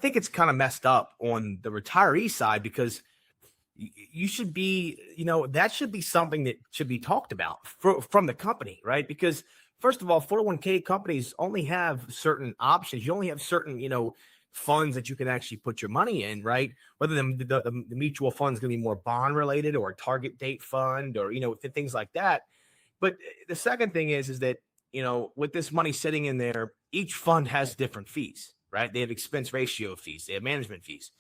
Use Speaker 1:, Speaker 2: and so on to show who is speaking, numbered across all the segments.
Speaker 1: think it's kind of messed up on the retiree side because you should be, that should be something that should be talked about from the company, right? Because first of all, 401k companies only have certain options. You only have certain, funds that you can actually put your money in, right? Whether the mutual fund is going to be more bond related or a target date fund or, things like that. But the second thing is that, with this money sitting in there, each fund has different fees, right? They have expense ratio fees, they have management fees.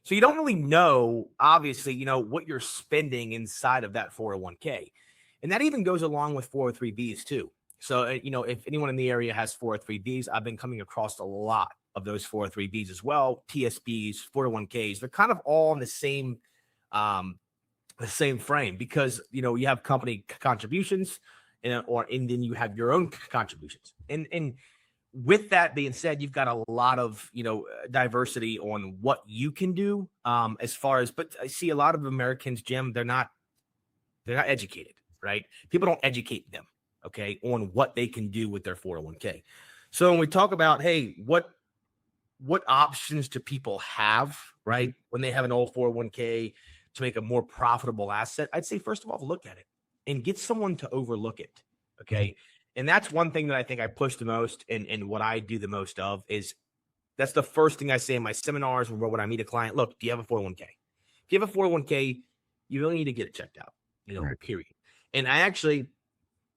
Speaker 1: So you don't really know, obviously, what you're spending inside of that 401k. And that even goes along with 403bs too. So, if anyone in the area has 403bs, I've been coming across a lot of those 403bs as well, TSBs, 401ks. They're kind of all in the same frame because, you have company contributions and then you have your own contributions. And with that being said, you've got a lot of, diversity on what you can do as far as, but I see a lot of Americans, Jim, they're not educated, right? People don't educate them, okay, on what they can do with their 401k. So when we talk about, hey, what options do people have, right, when they have an old 401k to make a more profitable asset, I'd say, first of all, look at it and get someone to overlook it, okay? And that's one thing that I think I push the most and what I do the most of is that's the first thing I say in my seminars or when I meet a client. Look, do you have a 401k? If you have a 401k, you really need to get it checked out,
Speaker 2: right.
Speaker 1: Period. And I actually,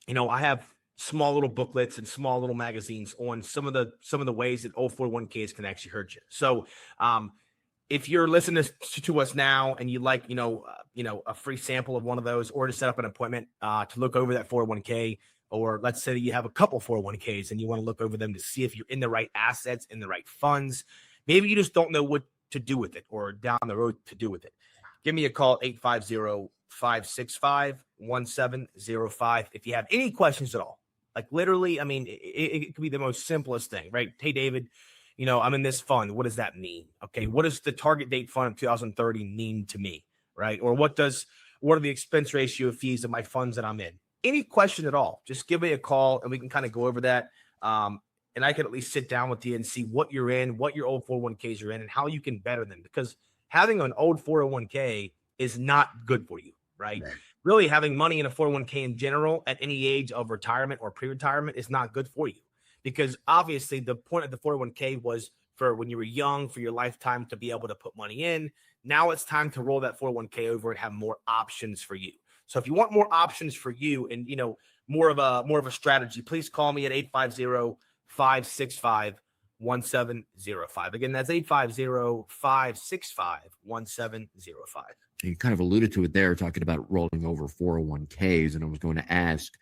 Speaker 1: I have small little booklets and small little magazines on some of the ways that old 401ks can actually hurt you. So if you're listening to us now and you'd like, a free sample of one of those or to set up an appointment to look over that 401k, or let's say that you have a couple 401ks and you want to look over them to see if you're in the right assets, in the right funds. Maybe you just don't know what to do with it or down the road to do with it. Give me a call, 850-565-1705. If you have any questions at all, like literally, I mean, it could be the most simplest thing, right? Hey, David, I'm in this fund. What does that mean? Okay. What does the target date fund of 2030 mean to me? Right. Or what are the expense ratio fees of my funds that I'm in? Any question at all, just give me a call and we can kind of go over that. And I can at least sit down with you and see what you're in, what your old 401ks are in, and how you can better them. Because having an old 401k is not good for you, right? Really, having money in a 401k in general at any age of retirement or pre-retirement is not good for you. Because obviously the point of the 401k was for when you were young, for your lifetime to be able to put money in. Now it's time to roll that 401k over and have more options for you. So if you want more options for you and, more of a strategy, please call me at 850-565-1705. Again, that's 850-565-1705.
Speaker 2: You kind of alluded to it there, talking about rolling over 401ks. And I was going to ask,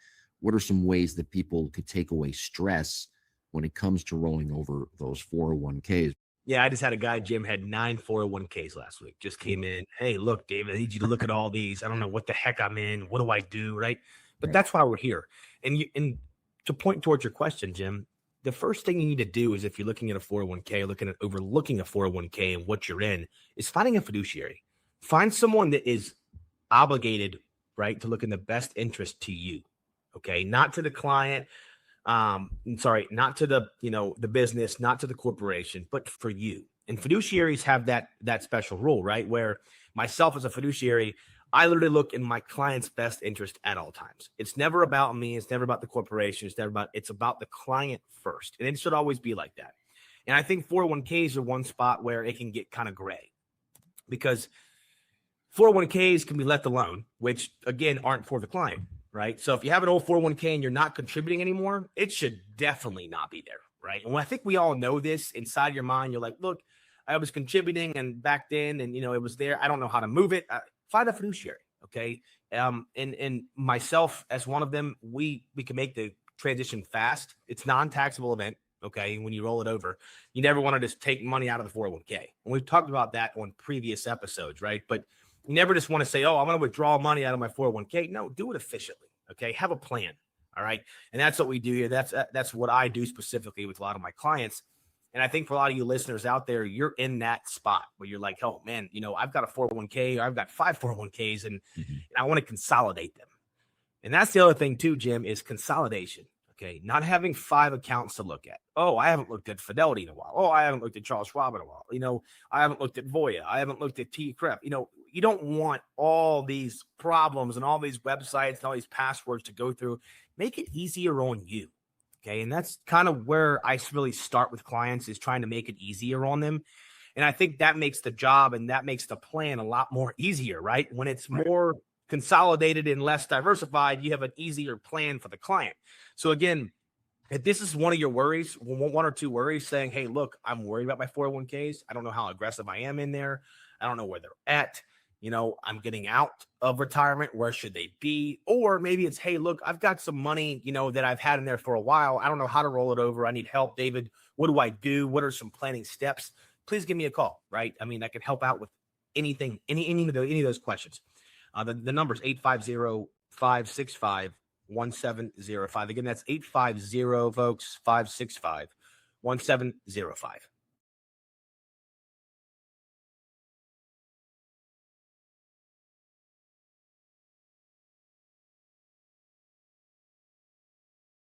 Speaker 2: what are some ways that people could take away stress when it comes to rolling over those 401ks?
Speaker 1: Yeah, I just had a guy, Jim, had 9 401ks last week. Just came in. Hey, look, David, I need you to look at all these. I don't know what the heck I'm in. What do I do? Right. But that's why we're here. And to point towards your question, Jim, the first thing you need to do is if you're looking at a 401k, overlooking a 401k and what you're in, is finding a fiduciary. Find someone that is obligated, right, to look in the best interest to you. Okay. Not to the client. Not to the, the business, not to the corporation, but for you. And fiduciaries have that special rule, right? Where myself as a fiduciary, I literally look in my client's best interest at all times. It's never about me. It's never about the corporation. It's about the client first. And it should always be like that. And I think 401ks are one spot where it can get kind of gray because 401ks can be left alone, which again, aren't for the client. Right. So if you have an old 401k and you're not contributing anymore, it should definitely not be there. Right. And I think we all know this inside your mind. You're like, look, I was contributing and back then and, it was there. I don't know how to move it. Find a fiduciary. OK. And myself as one of them, we can make the transition fast. It's non-taxable event. OK. When you roll it over, you never want to just take money out of the 401k. And we've talked about that on previous episodes. Right. But you never just want to say, oh, I'm going to withdraw money out of my 401k. No, do it efficiently. Okay. Have a plan. All right. And that's what we do here. That's what I do specifically with a lot of my clients. And I think for a lot of you listeners out there, you're in that spot where you're like, oh man, I've got a 401k or I've got 5 401ks and I want to consolidate them. And that's the other thing too, Jim, is consolidation. Okay, not having 5 accounts to look at. Oh, I haven't looked at Fidelity in a while. Oh, I haven't looked at Charles Schwab in a while. I haven't looked at Voya. I haven't looked at TCREP. You don't want all these problems and all these websites and all these passwords to go through. Make it easier on you. Okay, and that's kind of where I really start with clients, is trying to make it easier on them. And I think that makes the job and that makes the plan a lot more easier, right? When it's more consolidated and less diversified, you have an easier plan for the client. So again, if this is one of your worries, one or two worries, saying, hey, look, I'm worried about my 401ks. I don't know how aggressive I am in there. I don't know where they're at. I'm getting out of retirement. Where should they be? Or maybe it's, hey, look, I've got some money, that I've had in there for a while. I don't know how to roll it over. I need help, David. What do I do? What are some planning steps? Please give me a call, right? I mean, I can help out with anything, any of those questions. The number is 850-565-1705. Again, that's 850, folks, 565-1705.